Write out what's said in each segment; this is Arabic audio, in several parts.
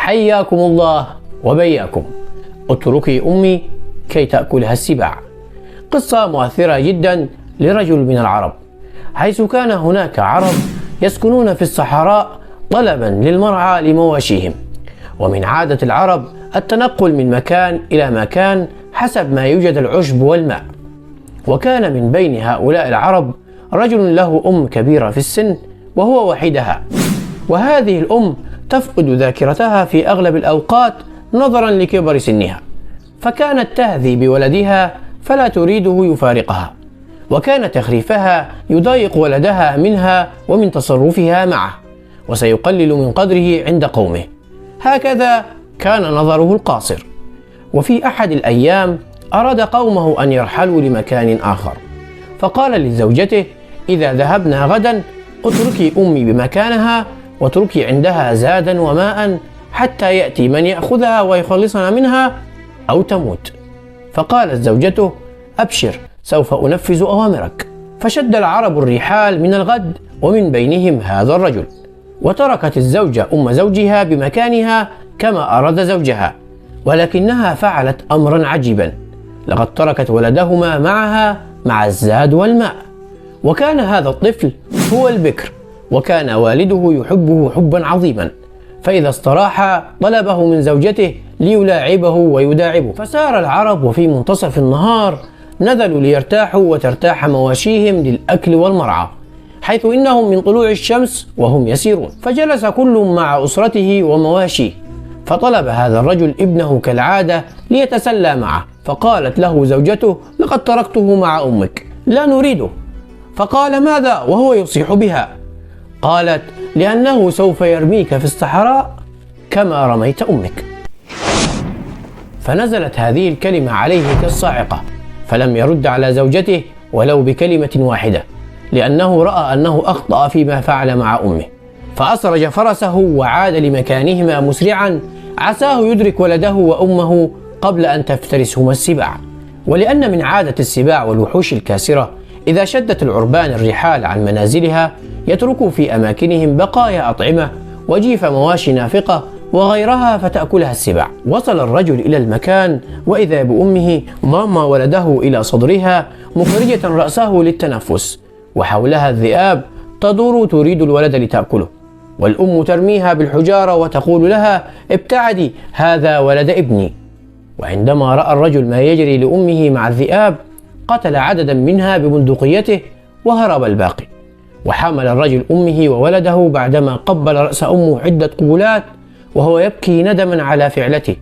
حياكم الله وبياكم. اتركي أمي كي تأكلها السباع. قصة مؤثرة جدا لرجل من العرب، حيث كان هناك عرب يسكنون في الصحراء طلبا للمرعى لمواشيهم، ومن عادة العرب التنقل من مكان إلى مكان حسب ما يوجد العشب والماء. وكان من بين هؤلاء العرب رجل له أم كبيرة في السن وهو وحيدها، وهذه الأم تفقد ذاكرتها في أغلب الأوقات نظرا لكبر سنها، فكانت تهذي بولدها فلا تريده يفارقها، وكان تخريفها يضايق ولدها منها ومن تصرفها معه، وسيقلل من قدره عند قومه. هكذا كان نظره القاصر. وفي أحد الأيام أراد قومه أن يرحلوا لمكان آخر، فقال لزوجته: إذا ذهبنا غدا اتركي أمي بمكانها واتركي عندها زادا وماء حتى يأتي من يأخذها ويخلصنا منها أو تموت. فقالت زوجته: أبشر، سوف أنفذ أوامرك. فشد العرب الرحال من الغد، ومن بينهم هذا الرجل، وتركت الزوجة أم زوجها بمكانها كما أراد زوجها، ولكنها فعلت أمرا عجيبا، لقد تركت ولدهما معها مع الزاد والماء. وكان هذا الطفل هو البكر، وكان والده يحبه حبا عظيما، فإذا استراح طلبه من زوجته ليلاعبه ويداعبه. فسار العرب، وفي منتصف النهار نزلوا ليرتاحوا وترتاح مواشيهم للأكل والمرعى، حيث إنهم من طلوع الشمس وهم يسيرون. فجلس كل مع أسرته ومواشيه، فطلب هذا الرجل ابنه كالعادة ليتسلى معه، فقالت له زوجته: لقد تركته مع أمك، لا نريده. فقال: ماذا وهو يصيح بها؟ قالت: لأنه سوف يرميك في الصحراء كما رميت أمك. فنزلت هذه الكلمة عليه كالصاعقة، فلم يرد على زوجته ولو بكلمة واحدة، لأنه رأى أنه أخطأ فيما فعل مع أمه. فأسرج فرسه وعاد لمكانهما مسرعا، عساه يدرك ولده وأمه قبل أن تفترسهما السباع. ولأن من عادة السباع والوحوش الكاسرة إذا شدت العربان الرحال عن منازلها يتركوا في أماكنهم بقايا أطعمة وجيف مواشي نافقة وغيرها فتأكلها السباع. وصل الرجل إلى المكان وإذا بأمه ضم ولده إلى صدرها مخرجة رأسه للتنفس، وحولها الذئاب تدور تريد الولد لتأكله، والأم ترميها بالحجارة وتقول لها: ابتعدي، هذا ولد ابني. وعندما رأى الرجل ما يجري لأمه مع الذئاب قتل عددا منها ببندقيته وهرب الباقي. وحمل الرجل أمه وولده بعدما قبل رأس أمه عدة قبلات وهو يبكي ندما على فعلته،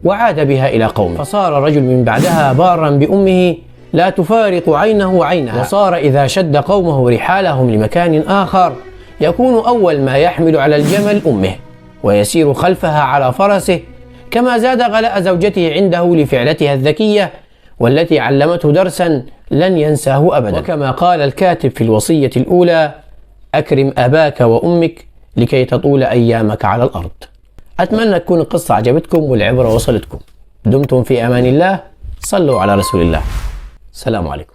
وعاد بها إلى قومه. فصار الرجل من بعدها بارا بأمه لا تفارق عينه عينها، وصار إذا شد قومه رحالهم لمكان آخر يكون أول ما يحمل على الجمل أمه ويسير خلفها على فرسه، كما زاد غلاء زوجته عنده لفعلتها الذكية والتي علمته درسا لن ينساه أبدا. وكما قال الكاتب في الوصية الأولى: أكرم أباك وأمك لكي تطول أيامك على الأرض. أتمنى تكون القصة عجبتكم والعبرة وصلتكم. دمتم في أمان الله، صلوا على رسول الله. السلام عليكم.